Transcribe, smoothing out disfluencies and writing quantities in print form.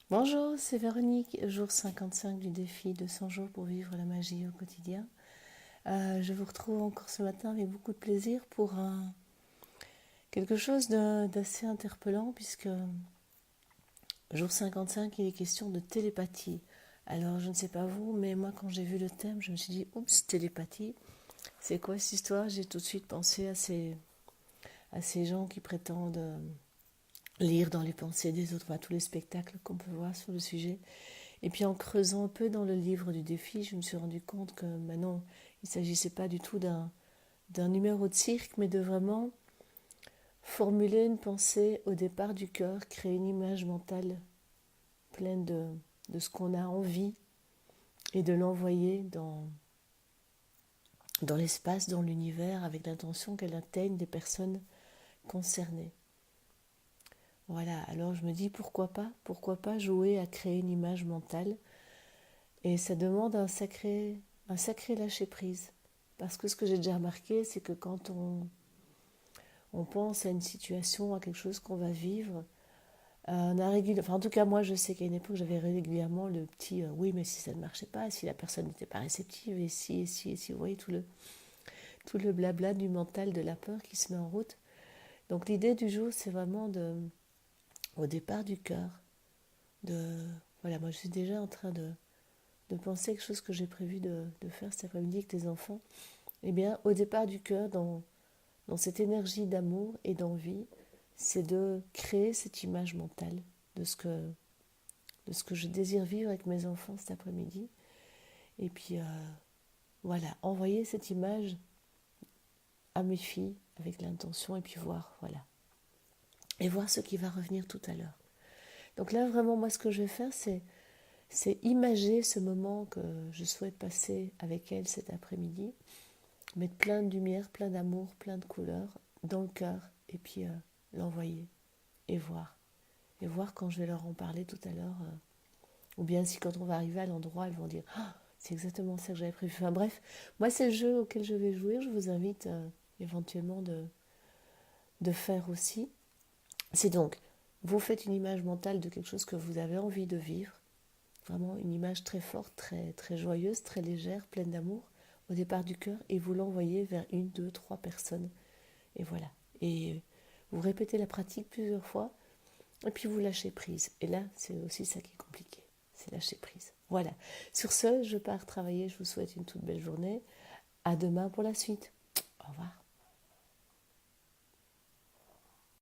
Bonjour, c'est Véronique, jour 55 du défi de 100 jours pour vivre la magie au quotidien. Je vous retrouve encore ce matin avec beaucoup de plaisir pour quelque chose d'assez interpellant puisque jour 55 il est question de télépathie. Alors je ne sais pas vous, mais moi quand j'ai vu le thème, je me suis dit, oups, télépathie, c'est quoi cette histoire? J'ai tout de suite pensé à ces gens qui prétendent lire dans les pensées des autres, tous les spectacles qu'on peut voir sur le sujet. Et puis en creusant un peu dans le livre du défi, je me suis rendu compte que non, il ne s'agissait pas du tout d'un numéro de cirque, mais de vraiment formuler une pensée au départ du cœur, créer une image mentale pleine de ce qu'on a envie et de l'envoyer dans l'espace, dans l'univers, avec l'intention qu'elle atteigne des personnes concernées. Voilà, alors je me dis pourquoi pas jouer à créer une image mentale. Et ça demande un sacré lâcher-prise. Parce que ce que j'ai déjà remarqué, c'est que quand on pense à une situation, à quelque chose qu'on va vivre, on a enfin, en tout cas, moi, je sais qu'à une époque, j'avais régulièrement le petit oui, mais si ça ne marchait pas, si la personne n'était pas réceptive, et si, vous voyez, tout le blabla du mental, de la peur qui se met en route. Donc, l'idée du jour, c'est vraiment au départ du cœur, de. Voilà, moi, je suis déjà en train de penser à quelque chose que j'ai prévu de faire cet après-midi avec tes enfants. Eh bien, au départ du cœur, dans cette énergie d'amour et d'envie, c'est de créer cette image mentale de de ce que je désire vivre avec mes enfants cet après-midi. Et puis, voilà, envoyer cette image à mes filles avec l'intention et puis voir, voilà. Et voir ce qui va revenir tout à l'heure. Donc là, vraiment, moi, ce que je vais faire, c'est imager ce moment que je souhaite passer avec elles cet après-midi, mettre plein de lumière, plein d'amour, plein de couleurs dans le cœur et puis l'envoyer et voir. Et voir quand je vais leur en parler tout à l'heure. Ou bien si quand on va arriver à l'endroit, elles vont dire ah, c'est exactement ça que j'avais prévu. Enfin bref, moi c'est le jeu auquel je vais jouer. Je vous invite éventuellement de faire aussi. C'est donc, vous faites une image mentale de quelque chose que vous avez envie de vivre. Vraiment une image très forte, très, très joyeuse, très légère, pleine d'amour au départ du cœur et vous l'envoyez vers une, deux, trois personnes. Et voilà. Et vous répétez la pratique plusieurs fois et puis vous lâchez prise. Et là, c'est aussi ça qui est compliqué. C'est lâcher prise. Voilà. Sur ce, je pars travailler. Je vous souhaite une toute belle journée. À demain pour la suite. Au revoir.